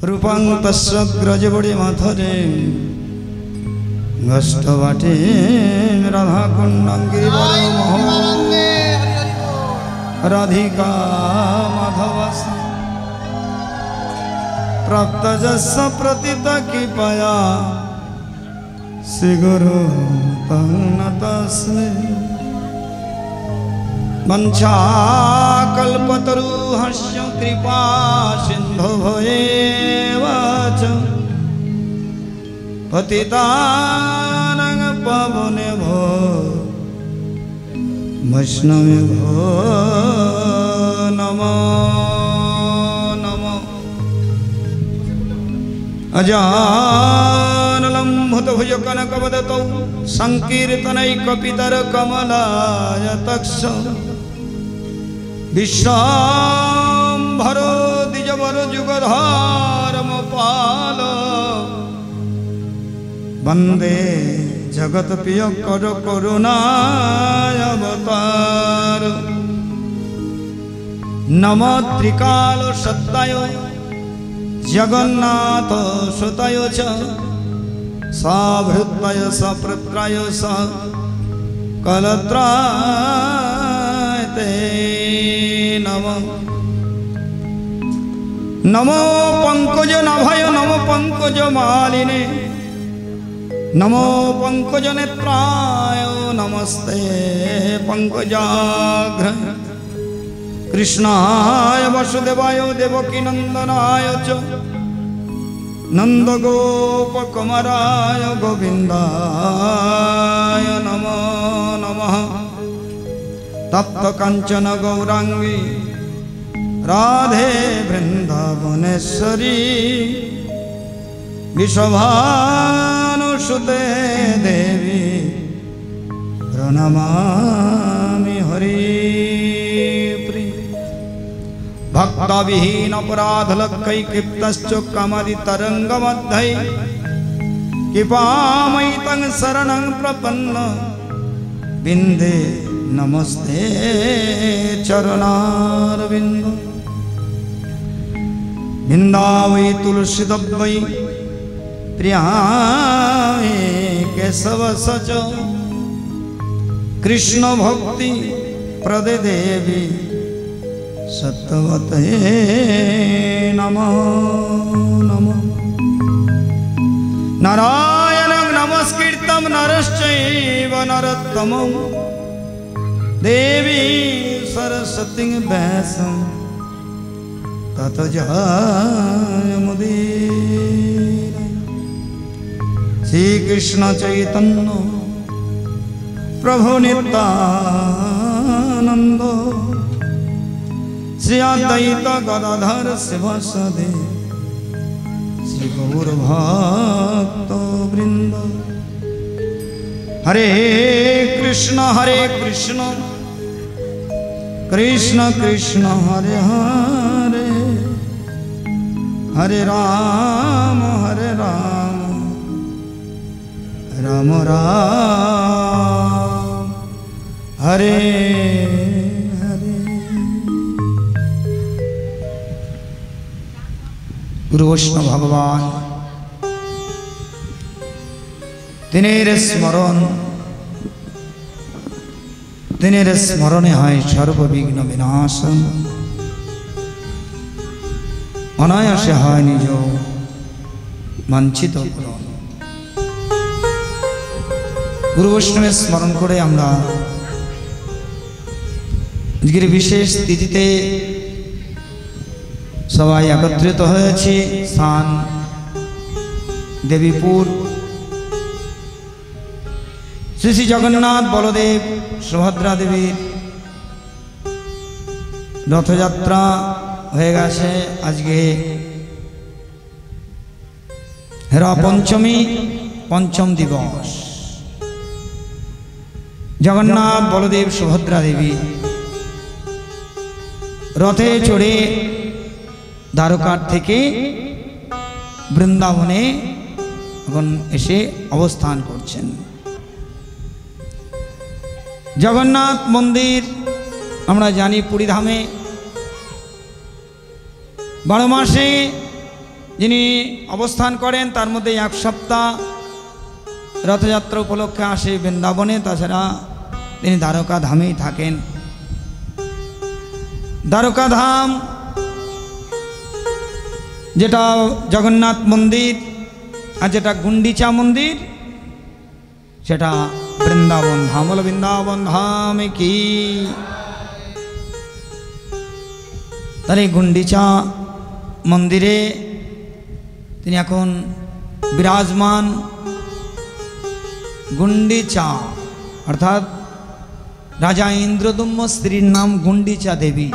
रूपं तस्य ग्रजबड़ी माथरे गष्टवाटे राधा कुंडं गिरिवरमहो राधिका माधवस प्राप्तजस्स प्रतित कृपया श्री गुरु तस्मै वंशाकल्पतरुहस्य कृपा सिन्धुभ्येव च पतितानां पावनेभ्यो वैष्णवेभ्यो नमो नमः। अजानलम्भुतभुज कनकवदतौ संकीर्तनैकपितरकमलायतक्ष विश्वाम्भरो द्विजवरो जुगधर्मपाल वंदे जगत्प्रियकर करुणावतार। नमो त्रिकाल सत्ताय जगन्नाथ सुताय च साभृताय सप्रत्राय स कलत्राय ते नमः। नमो पंकज नाभाय नमो पंकज मालिने नमो पंकज नेत्राय नमस्ते पंकजाग्र। कृष्णाय वसुदेवाय देवकी नंदनाय च नंदगोपकुमाराय गोविंदाय नमो नमः। तप्त कांचन गौरांगी राधे वृंदावनेश्वरी विश्वभानुसुते देवी प्रणमामि हरिप्रिय। भक्तविहीन अपराधलक्कैक्षिप्तश्च कामादितरङ्गमध्ये कृपामयि तं शरणं प्रपन्न बिन्दे नमस्ते चरणारविन्द। बिन्दावै तुलसीदब्बै प्रियाय केशवसच कृष्ण भक्ति प्रदे देवी सत्यवते नमो नमः। नारायणं नमस्कृतं नरश्चैव नरोत्तमं देवी सरस्वतीं व्यासं ततो जयमुदीरये। श्री कृष्ण चैतन्य प्रभु नित्यानंद श्री अद्वैत गदाधर शिवासादि श्री गौर भक्त वृंद। हरे कृष्ण कृष्ण कृष्ण हरे हरे हरे राम राम राम हरे हरे। गुरु वैष्णव भगवान तिनेर स्मरणे है सर्वविघ्न विनाशन अनायासे है निज वांछित पूरण। गुरु वैष्णव स्मरण करे आमरा आजकेर विशेष तिथिते सबाई एकत्रित हয়েছি स्थान देवीपुर श्री श्री जगन्नाथ बलदेव सुभद्रा देवी रथयात्रा হয়ে গেছে। আজকে হেরা पंचमी पंचम दिवस जगन्नाथ बलदेव सुभद्रा देवी रथे चढ़े द्वारका থেকে বৃন্দাবনে এখন এসে অবস্থান করছেন। जगन्नाथ मंदिर আমরা জানি পুরী ধামে 12 মাসে যিনি অবস্থান করেন তার মধ্যে এক সপ্তাহ রথযাত্রা উপলক্ষে আসে বৃন্দাবনে, তাছাড়া তিনি দ্বারকা ধামেই থাকেন। দ্বারকা ধাম যেটা জগন্নাথ মন্দির আর যেটা গুন্ডিচা মন্দির সেটা বৃন্দাবন ধাম। বলো বৃন্দাবন ধাম কি। তাহলে গুন্ডিচা মন্দিরে তিনি এখন বিরাজমান। গুন্ডিচা অর্থাৎ রাজা ইন্দ্রদম্য স্ত্রীর নাম গুন্ডিচা দেবী।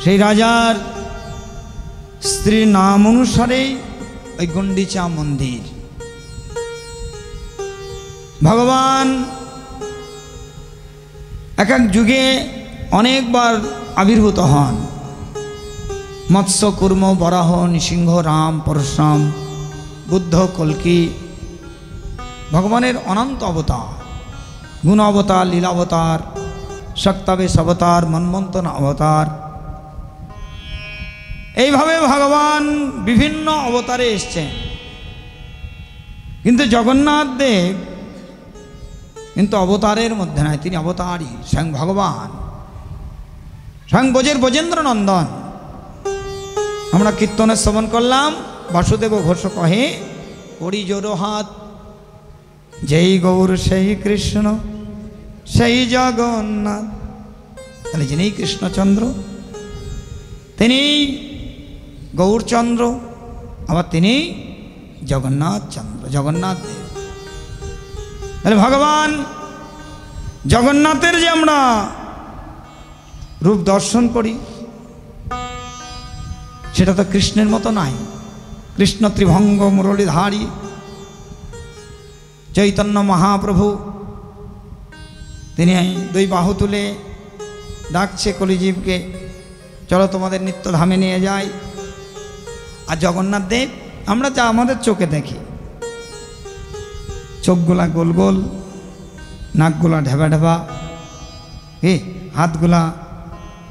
সেই রাজার স্ত্রীর নাম অনুসারেই ওই গুন্ডিচা মন্দির। ভগবান এক এক যুগে অনেকবার আবির্ভূত হন। মৎস্য, কুর্ম, বরাহ, নৃসিংহ, রাম, পরশুরাম, বুদ্ধ, কল্কি, ভগবানের অনন্ত অবতার, গুণ অবতার, লীলাবতার, শক্তাবেশ অবতার, মন্বন্তন অবতার, এইভাবে ভগবান বিভিন্ন অবতারে এসছেন। কিন্তু জগন্নাথ দেব কিন্তু অবতারের মধ্যে নয়, তিনি অবতারই, স্বয়ং ভগবান, স্বয়ং ব্রজের ব্রজেন্দ্র নন্দন। আমরা কীর্তনে শ্রবণ করলাম, বাসুদেব ঘোষ কহে করি জোড়ো হাত, যেই গৌর সেই কৃষ্ণ সেই জগন্নাথ। তাহলে যিনি কৃষ্ণচন্দ্র তিনি গৌরচন্দ্র, আবার তিনি জগন্নাথ চন্দ্র, জগন্নাথ দেব। তাহলে ভগবান জগন্নাথের যে আমরা রূপ দর্শন করি সেটা তো কৃষ্ণের মতো নাই। কৃষ্ণ ত্রিভঙ্গ মুরলীধারী চৈতন্য মহাপ্রভু, তিনি দুই বাহু তুলে ডাকছে কলিজীবকে, চলো তোমাদের নিত্যধামে নিয়ে যাই। আর জগন্নাথ দেব আমরা যা আমাদের চোখে দেখি, চোখগুলা গোল গোল, নাকগুলা ঢেবা ঢেবা, হাতগুলা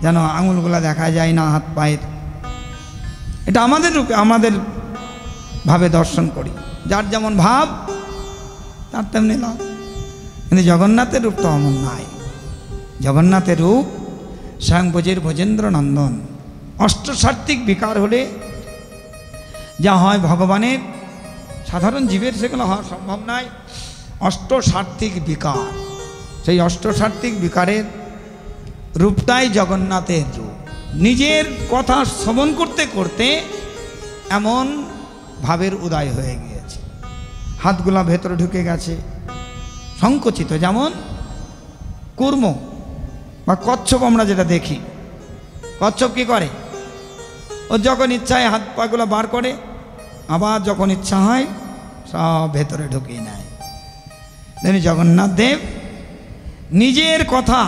যেন আঙুলগুলা দেখা যায় না হাত পায়ের, এটা আমাদের রূপে আমাদের ভাবে দর্শন করি, যার যেমন ভাব তার তেমনি লাভ। কিন্তু জগন্নাথের রূপ তো এমন নাই। জগন্নাথের রূপ স্বয়ং ব্রজের ব্রজেন্দ্র নন্দন। অষ্টসাত্ত্বিক বিকার হলে যা হয় ভগবানের, সাধারণ জীবের সেগুলো হওয়া সম্ভব নয়। অষ্টসাত্ত্বিক বিকার, সেই অষ্টসাত্ত্বিক বিকারের রূপটাই জগন্নাথের রূপ। নিজের কথা শ্রবণ করতে করতে এমন ভাবের উদয় হয়ে গিয়েছে, হাতগুলা ভেতরে ঢুকে গেছে সংকুচিত। যেমন কুর্ম বা কচ্ছপ আমরা যেটা দেখি, কচ্ছপ কি করে, ও যখন ইচ্ছায় হাত পাগুলো বার করে, আবার যখন ইচ্ছা হয় সব ভেতরে ঢুকিয়ে নেয়। তেমনি জগন্নাথ দেব নিজের কথা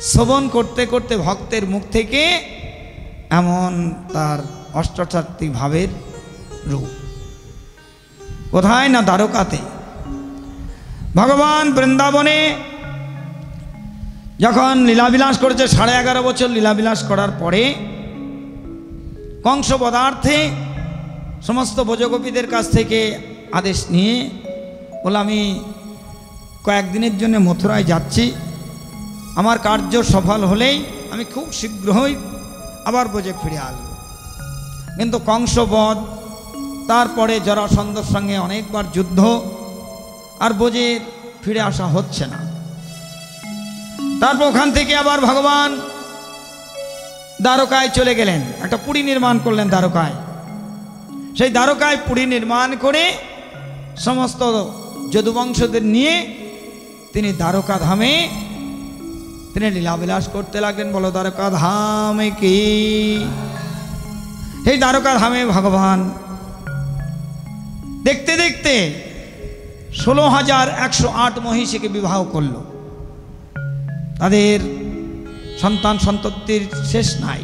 শ্রবণ করতে করতে ভক্তের মুখ থেকে এমন তার অষ্টসাত্ত্বিক ভাবের রূপ। কোথায় না দ্বারকাতে। ভগবান বৃন্দাবনে যখন লীলাবিলাস করেছে, 11.5 বছর লীলাবিলাস করার পরে কংস বধার্থে সমস্ত ব্রজগোপীদের কাছ থেকে আদেশ নিয়ে বলে, আমি কয়েকদিনের জন্য মথুরায় যাচ্ছি, আমার কার্য সফল হলেই আমি খুব শীঘ্রই আবার ব্রজে ফিরে আসব। কিন্তু কংসবধ, তারপরে জরাসন্ধর সঙ্গে অনেকবার যুদ্ধ, আর ব্রজে ফিরে আসা হচ্ছে না। তারপর ওখান থেকে আবার ভগবান দ্বারকায় চলে গেলেন, একটা পুরী নির্মাণ করলেন দ্বারকায়। সেই দ্বারকায় পুরী নির্মাণ করে সমস্ত যদুবংশদের নিয়ে তিনি দ্বারকা ধামে তিনি লীলাবিলাস করতে লাগলেন। বলো দ্বারকা ধামে কি। সেই দ্বারকা ধামে ভগবান দেখতে দেখতে 16,108 মহিষীকে বিবাহ করল। তাদের সন্তান সন্ততির শেষ নাই,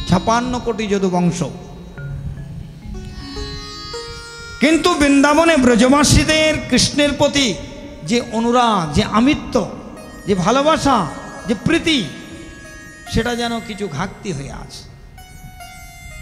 56 কোটি যদুবংশ। কিন্তু বৃন্দাবনে ব্রজবাসীদের কৃষ্ণের প্রতি যে অনুরাগ, যে আমিত্ব, যে ভালোবাসা, যে প্রীতি, সেটা যেন কিছু ঘাটতি হয়ে আছে।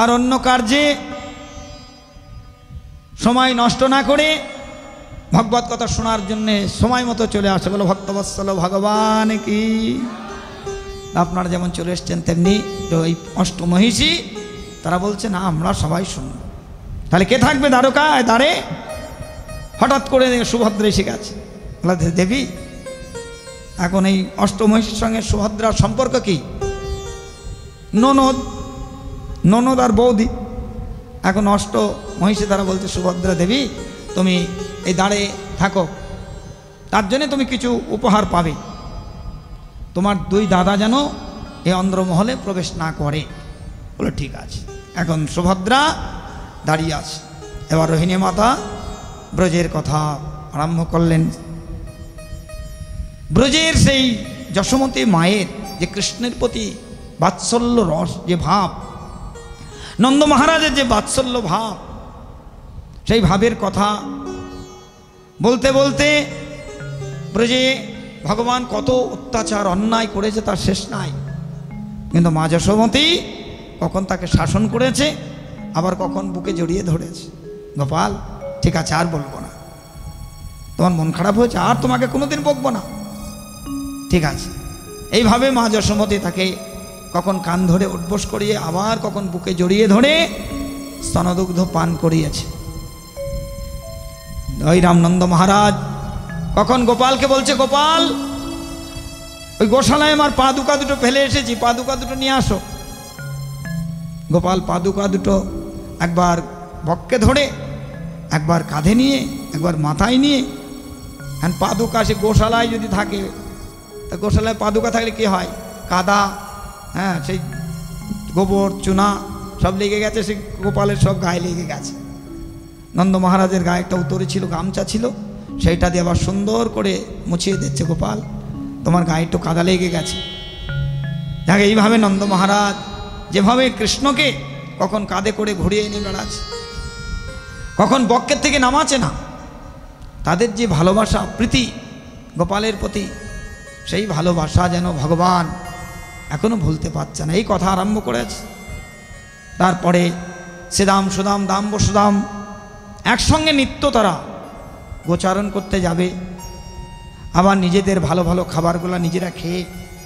আর অন্য কার্যে সময় নষ্ট না করে ভগবত কথা শোনার জন্য সময় মতো চলে আসে। বলো ভক্তবৎসল ভগবান কি। আপনারা যেমন চলে এসছেন তেমনি ওই অষ্টমহিষী তারা বলছে না আমরা সবাই শুনব। তাহলে কে থাকবে দ্বারকায় দ্বারে? হঠাৎ করে সুভদ্রা এসে গেছে। দেবী এখন এই অষ্টমহিষীর সঙ্গে সুভদ্রার সম্পর্ক কি? ননদ ননদ আর বৌদি। এখন অষ্টমহিষী তারা বলছে সুভদ্রা দেবী তুমি এই দাঁড়ে থাকো, তার জন্যে তুমি কিছু উপহার পাবে। তোমার দুই দাদা যেন এই অন্ধ্রমহলে প্রবেশ না করে। বলে ঠিক আছে। এখন সুভদ্রা দাঁড়িয়ে আছে। এবার রোহিণী মাতা ব্রজের কথা আরম্ভ করলেন। ব্রজের সেই যশোমতী মায়ের যে কৃষ্ণের প্রতি বাৎসল্য রস, যে ভাব, নন্দ মহারাজের যে বাৎসল্য ভাব, সেই ভাবের কথা বলতে বলতে ব্রজে ভগবান কত অত্যাচার অন্যায় করেছে তার শেষ নাই। কিন্তু মা যশোমতী কখন তাকে শাসন করেছে, আবার কখন বুকে জড়িয়ে ধরেছে। গোপাল ঠিক আছে আর বলবো না, তোমার মন খারাপ হয়েছে, আর তোমাকে কোনোদিন বকবো না, ঠিক আছে। এইভাবে মা যশোমতী তাকে কখন কান ধরে উঠবোস করিয়ে, আবার কখন বুকে জড়িয়ে ধরে স্তনদুগ্ধ পান করিয়েছে। ওই রামনন্দ মহারাজ কখন গোপালকে বলছে গোপাল ওই গোশালায় আমার পাদুকা দুটো ফেলে এসেছি, পাদুকা দুটো নিয়ে আসো। গোপাল পাদুকা দুটো একবার বক্ষে ধরে, একবার কাঁধে নিয়ে, একবার মাথায় নিয়ে। পাদুকা সে গোশালায় যদি থাকে, তা গোশালায় পাদুকা থাকলে কি হয়? কাদা, হ্যাঁ, সেই গোবর চুনা সব লেগে গেছে, সে গোপালের সব গায়ে লেগে গেছে। নন্দ মহারাজের গায়ে একটা উত্তরে ছিল, গামছা ছিল, সেইটা দিয়ে আবার সুন্দর করে মুছিয়ে দিচ্ছে, গোপাল তোমার গায়ে একটু কাদা লেগে গেছে। যাক এইভাবে নন্দ মহারাজ যেভাবে কৃষ্ণকে কখন কাঁধে করে ঘুরিয়ে এনে বেড়াচ্ছে, কখন বক্ষের থেকে নামাচ্ছে না। তাদের যে ভালোবাসা প্রীতি গোপালের প্রতি, সেই ভালোবাসা যেন ভগবান এখনো ভুলতে পারছে না। এই কথা আরম্ভ করেছে। তারপরে শ্রীদাম সুদাম দাম বসুদাম একসঙ্গে নিত্য তারা গোচারণ করতে যাবে, আবার নিজেদের ভালো ভালো খাবারগুলো নিজেরা খেয়ে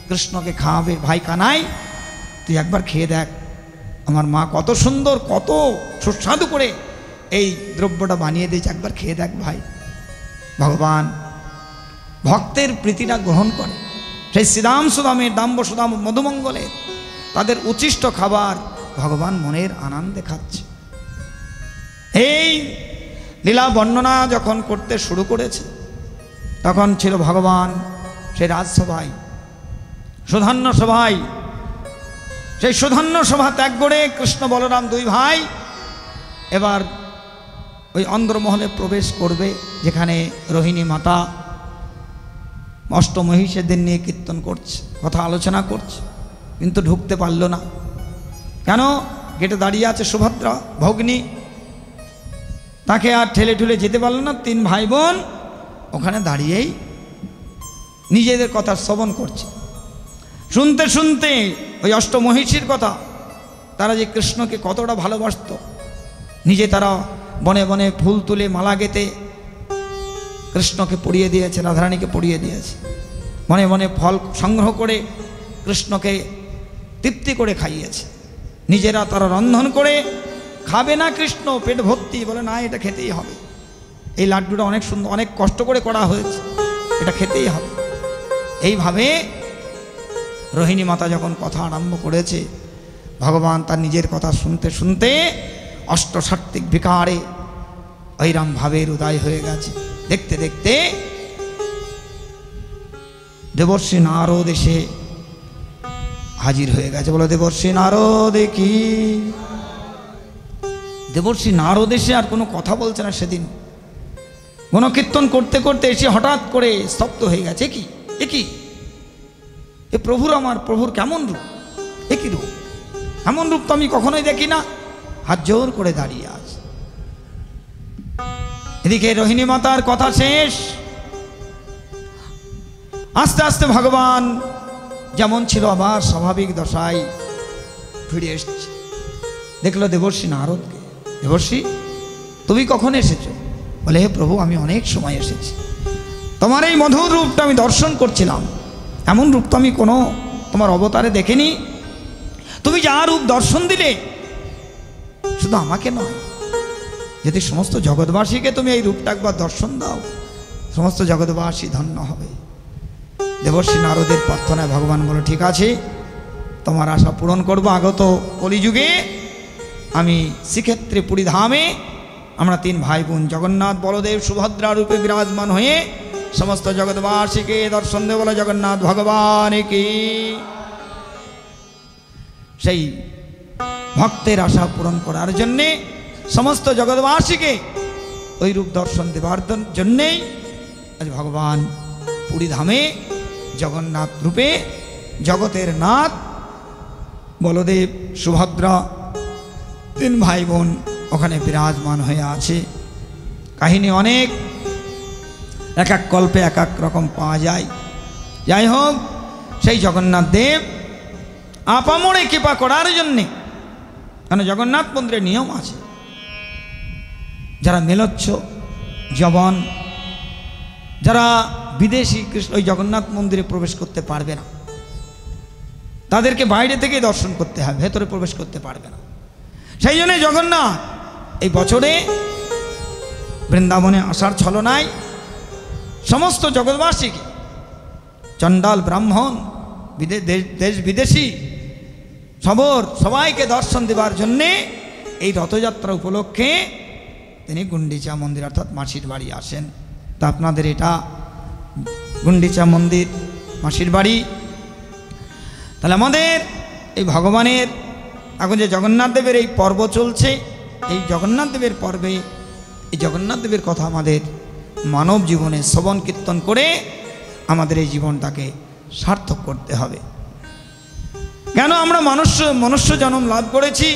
কৃষ্ণকে খাওয়াবে। ভাই কানাই তুই একবার খেয়ে দেখ, আমার মা কত সুন্দর কত সুস্বাদু করে এই দ্রব্যটা বানিয়ে দিয়েছে, একবার খেয়ে দেখ ভাই। ভগবান ভক্তের প্রীতিটা গ্রহণ করে। সেই শ্রীদাম সুদামের দাম্ব সুদাম মধুমঙ্গলের তাদের উচ্ছিষ্ট খাবার ভগবান মনের আনন্দে খাচ্ছে। এই লীলা বর্ণনা যখন করতে শুরু করেছে, তখন ছিল ভগবান সেই রাজসভায়, সুধন্য সভায়। সেই সুধন্য সভা ত্যাগ করে কৃষ্ণ বলরাম দুই ভাই এবার ওই অন্ধ্রমহলে প্রবেশ করবে, যেখানে রোহিণী মাতা অষ্টমহিষীদের নিয়ে কীর্তন করছে, কথা আলোচনা করছে, কিন্তু ঢুকতে পারল না। কেন? গেটে দাঁড়িয়ে আছে সুভদ্রা ভগ্নী, তাকে আর ঠেলে ঠুলে যেতে পারল না। তিন ভাই বোন ওখানে দাঁড়িয়েই নিজেদের কথা শ্রবণ করছে। শুনতে শুনতে ওই অষ্টমহিষীর কথা, তারা যে কৃষ্ণকে কতটা ভালোবাসত, নিজে তারা বনে বনে ফুল তুলে মালা গেঁথে কৃষ্ণকে পরিয়ে দিয়েছে, রাধারানীকে পরিয়ে দিয়েছে। মনে মনে ফল সংগ্রহ করে কৃষ্ণকে তৃপ্তি করে খাইয়েছে। নিজেরা তারা রন্ধন করে খাবে না, কৃষ্ণ পেট ভর্তি, বলে না এটা খেতেই হবে, এই লাড্ডুটা অনেক সুন্দর, অনেক কষ্ট করে করা হয়েছে, এটা খেতেই হবে। এইভাবে রোহিণী মাতা যখন কথা আরম্ভ করেছে, ভগবান তার নিজের কথা শুনতে শুনতে অষ্টসাত্ত্বিক বিকারে ঐরাম ভাবের উদয় হয়ে গেছে। দেখতে দেখতে দেবর্ষি নারদ এসে হাজির হয়ে গেছে। বলো দেবর্ষি নারদ কি। দেবর্ষি নারদ এসে আর কোনো কথা বলছে না। সেদিন গণকীর্তন করতে করতে এসে হঠাৎ করে স্তব্ধ হয়ে গেছে। কি একই এ প্রভুর, আমার প্রভুর কেমন রূপ, একই রূপ, এমন রূপ তো আমি কখনোই দেখি না। হাত জোর করে দাঁড়িয়ে আছে। এদিকে রোহিণী মাতার কথা শেষ। আস্তে আস্তে ভগবান যেমন ছিল আবার স্বাভাবিক দশায় ফিরে এসছে। দেখলো দেবর্ষি নারদকে। দেবর্ষি, তুমি কখন এসেছো? বলে, হে প্রভু, আমি অনেক সময় এসেছি। তোমার এই মধুর রূপটা আমি দর্শন করছিলাম। এমন রূপ তো আমি কোনো তোমার অবতারে দেখিনি। তুমি যা রূপ দর্শন দিলে, শুধু আমাকে নয়, যদি সমস্ত জগৎবাসীকে তুমি এই রূপটা একবার দর্শন দাও, সমস্ত জগৎবাসী ধন্য হবে। দেবর্ষি নারদের প্রার্থনায় ভগবান বলে, ঠিক আছে, তোমার আশা পূরণ করবো। আগত কলিযুগে আমি শ্রীক্ষেত্রে পুরীধামে আমরা তিন ভাই বোন জগন্নাথ, বলদেব, সুভদ্রা রূপে বিরাজমান হয়ে সমস্ত জগৎবাসীকে দর্শন দেব। বলে জগন্নাথ ভগবান কি। সেই ভক্তের আশা পূরণ করার জন্যে, সমস্ত জগৎবাসীকে ওই রূপ দর্শন দেবার জন্যেই আজ ভগবান পুরীধামে জগন্নাথ রূপে জগতের নাথ বলদেব, সুভদ্রা তিন ভাই বোন ওখানে বিরাজমান হয়ে আছে। কাহিনী অনেক, এক এক কল্পে এক এক রকম পাওয়া যায়। যাই হোক, সেই জগন্নাথ দেব আপামরে কৃপা করার জন্যে, কারণ জগন্নাথ মন্দিরের নিয়ম আছে, যারা মেলচ্ছ জবন, যারা বিদেশি কৃষ্ণ ওই জগন্নাথ মন্দিরে প্রবেশ করতে পারবে না, তাদেরকে বাইরে থেকে দর্শন করতে হবে, ভেতরে প্রবেশ করতে পারবে না। সেই জন্য জগন্নাথ এই বছরে বৃন্দাবনে আসার ছলনায় সমস্ত জগৎবাসীকে, চণ্ডাল ব্রাহ্মণ, দেশ বিদেশি সবাইকে দর্শন দেবার জন্যে এই রথযাত্রা উপলক্ষে তিনি গুন্ডিচা মন্দির অর্থাৎ মাসির বাড়ি আসেন। তা আপনাদের এটা গুন্ডিচা মন্দির, মাসির বাড়ি। তাহলে আমাদের এই ভগবানের এখন যে জগন্নাথ দেবের এই পর্ব চলছে, এই জগন্নাথ দেবের পর্বে এই জগন্নাথ দেবের কথা আমাদের মানব জীবনে শ্রবণ কীর্তন করে আমাদের এই জীবনটাকে সার্থক করতে হবে। কেন আমরা মনুষ্য জন্ম লাভ করেছি?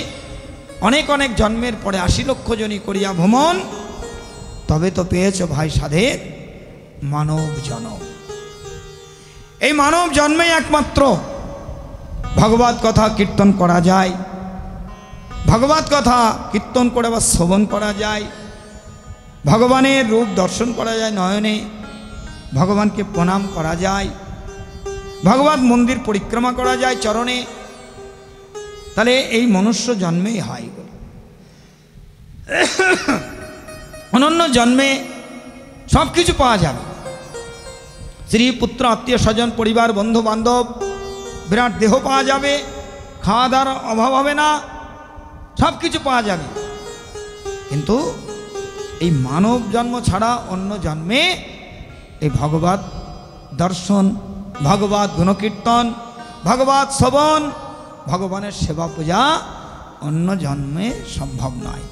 অনেক অনেক জন্মের পরে 80 লক্ষ জনই করিয়া ভ্রমণ, তবে তো পেয়েছ ভাই সাধের মানব জন্ম। এই মানব জন্মে একমাত্র ভগবত কথা কীর্তন করা যায়, ভগবত কথা কীর্তন করে বা শ্রবণ করা যায়, ভগবানের রূপ দর্শন করা যায় নয়নে, ভগবানকে প্রণাম করা যায়, ভগবত মন্দির পরিক্রমা করা যায় চরণে। তাহলে এই মনুষ্য জন্মেই হয়। অনন্য জন্মে সব কিছু পাওয়া যাবে, স্ত্রী পুত্র আত্মীয় স্বজন পরিবার বন্ধু বান্ধব, বিরাট দেহ পাওয়া যাবে, খাওয়া দাওয়ার অভাব হবে না, সব কিছু পাওয়া যাবে। কিন্তু এই মানব জন্ম ছাড়া অন্য জন্মে এই ভগবত দর্শন, ভগবত গুণকীর্তন, ভগবত শ্রবণ, ভগবানের সেবা পূজা অন্য জন্মে সম্ভব নয়।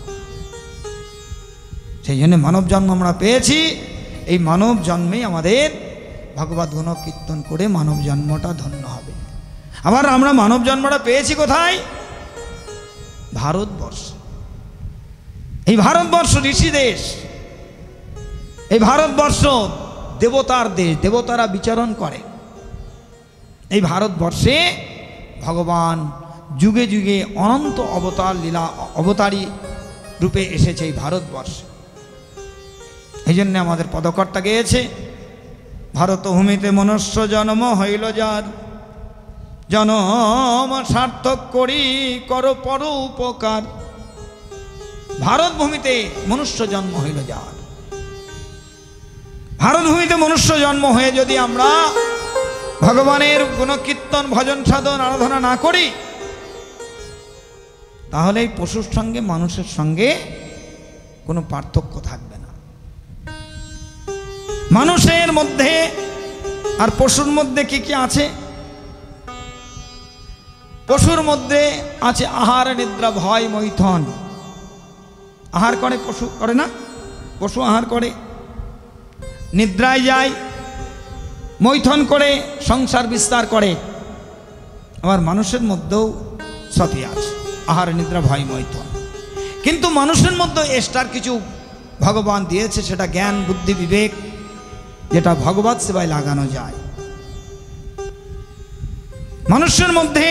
সেই জন্য মানব জন্ম আমরা পেয়েছি, এই মানব জন্মেই আমাদের ভগবত গুণকীর্তন করে মানব জন্মটা ধন্য হবে। আবার আমরা মানব জন্মটা পেয়েছি কোথায়? ভারতবর্ষ। এই ভারতবর্ষ ঋষি দেশ, এই ভারতবর্ষ দেবতার দেশ, দেবতারা বিচরণ করে। এই ভারতবর্ষে ভগবান যুগে যুগে অনন্ত অবতার লীলা অবতারী রূপে এসেছে এই ভারতবর্ষে। এই জন্য আমাদের পদকর্তা গেয়েছে, ভারত ভূমিতে মনুষ্য জন্ম হইল যার, জনম সার্থক করি কর পর উপকার। ভারত ভূমিতে মনুষ্য জন্ম হইল যার, ভারত ভূমিতে মনুষ্য জন্ম হয়ে যদি আমরা ভগবানের গুণকীর্তন ভজন সাধন আরাধনা না করি, তাহলে এই পশুর সঙ্গে মানুষের সঙ্গে কোনো পার্থক্য থাকবে না। মানুষের মধ্যে আর পশুর মধ্যে কি কি আছে? পশুর মধ্যে আছে আহার নিদ্রা ভয় মৈথন। আহার করে, পশু করে না? পশু আহার করে, নিদ্রায় যায়, মৈথন করে, সংসার বিস্তার করে। আবার মানুষের মধ্যেও সবই আছে, আহার নিদ্রা ভয় মৈথন। কিন্তু মানুষের মধ্যে এক্সট্রা কিছু ভগবান দিয়েছে, সেটা জ্ঞান বুদ্ধি বিবেক, যেটা ভগবত সেবায় লাগানো যায়। মানুষের মধ্যে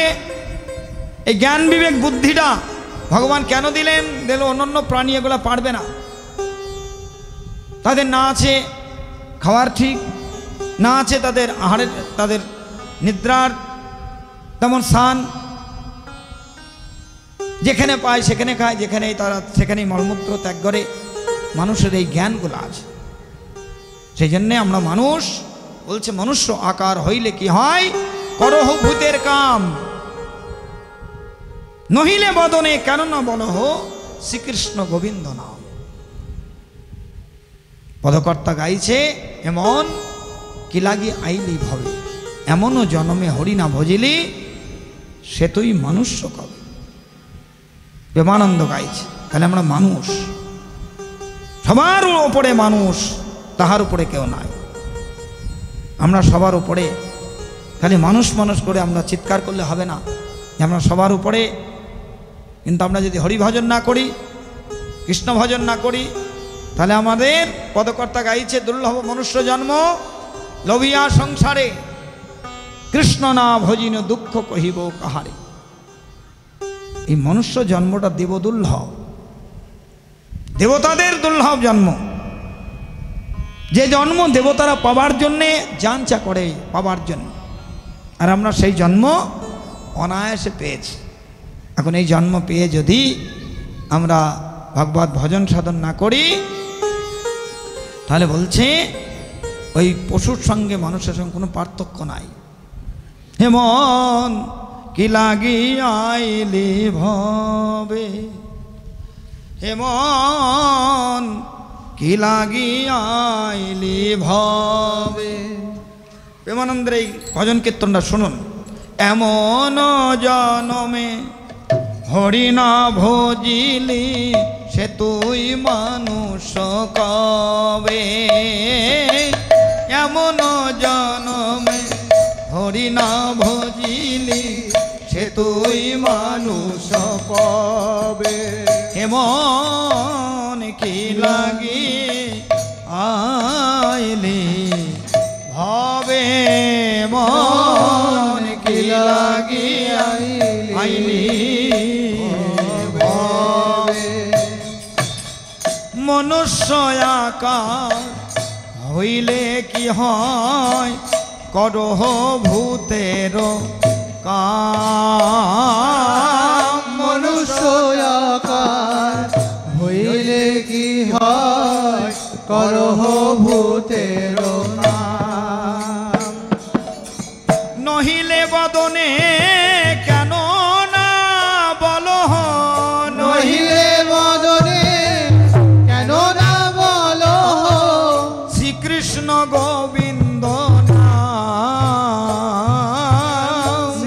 এই জ্ঞান বিবেক বুদ্ধিটা ভগবান কেন দিলেন? দিল অন্যান্য প্রাণী এগুলো পারবে না, তাদের না আছে খাওয়ার ঠিক, না আছে তাদের আহারের, তাদের নিদ্রার তেমন স্থান, যেখানে পায় সেখানে খায়, যেখানেই তারা সেখানেই মলমূত্র ত্যাগ করে। মানুষের এই জ্ঞানগুলো আছে, সেই জন্যে আমরা মানুষ বলছে মনুষ্য আকার হইলে কি হয়, করহ ভূতের কাম, নহিলে বদনে কেন না বলহ শ্রীকৃষ্ণ গোবিন্দ নাম। পদকর্তা গাইছে, এমন কি লাগি আইলি ভবে, এমনও জন্মে হরি না ভজিলি সে তুই মনুষ্য কবে। প্রেমানন্দ গাইছে। তাহলে আমরা মানুষ, সবার উপরে মানুষ, তাহার উপরে কেউ নাই। আমরা সবার উপরে, খালি মানুষ মানুষ করে আমরা চিৎকার করলে হবে না যে আমরা সবার উপরে। কিন্তু আমরা যদি হরি ভজন না করি, কৃষ্ণ ভজন না করি, তাহলে আমাদের পদকর্তা গাইছে, দুর্লভ মনুষ্য জন্ম লভিয়া সংসারে, কৃষ্ণ না ভজিন দুঃখ কহিব কাহারে। এই মনুষ্য জন্মটা দেব দুর্লভ, দেবতাদের দুর্লভ জন্ম, যে জন্ম দেবতারা পাবার জন্যে জানচা করে পাবার জন্য, আর আমরা সেই জন্ম অনায়াসে পেয়েছি। এখন এই জন্ম পেয়ে যদি আমরা ভগবত ভজন সাধন না করি, তাহলে বলছে ওই পশুর সঙ্গে মানুষের সঙ্গে কোনো পার্থক্য নাই। হেমন কি লাগি আইলি ভবে, হেমন কি লাগি আইলি ভবে। প্রেমানন্দের এই ভজন কীর্তনটা শুনুন। এমন জনমে হরি না ভজিলি সে তুই মানুষ কবে, এমন জনমে হরি না ভজিলি সে তুই মানুষ কবে। এমন কি লাগি আইলি ভবে, মন কি লাগি আইলি ভবে। মনুষ্য আকার হইলে কি হয়, করহ ভূতের কাম। মনুষ্য আকার হইলে কি হয়, করহ ভূতের নাম। নহিলে বদনে কেন না বলহ, নহিলে বদনে কেন না বলহ শ্রীকৃষ্ণ গোবিন্দ নাম।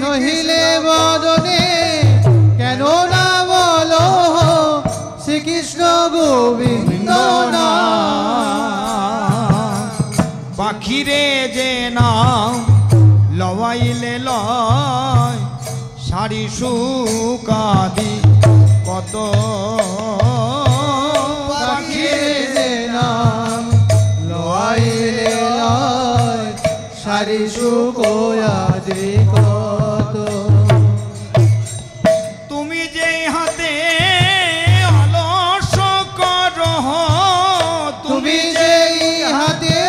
নহিলে বদনে কেন না বলহ শ্রীকৃষ্ণ গোবিন্দ নাম। পাখিরে যে নাম লওয়াইলে লয়, সারি সুকাদি কত। পাখিরে নাম লইলে লয়, সারি সুকোয়াদি কত। তুমি যে হাতে অলস করহ, তুমি যেই হাতে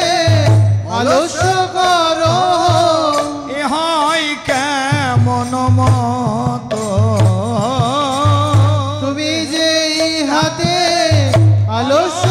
অলস করো, এ হয় কেমন মত। তুমি যেই হাতে অলস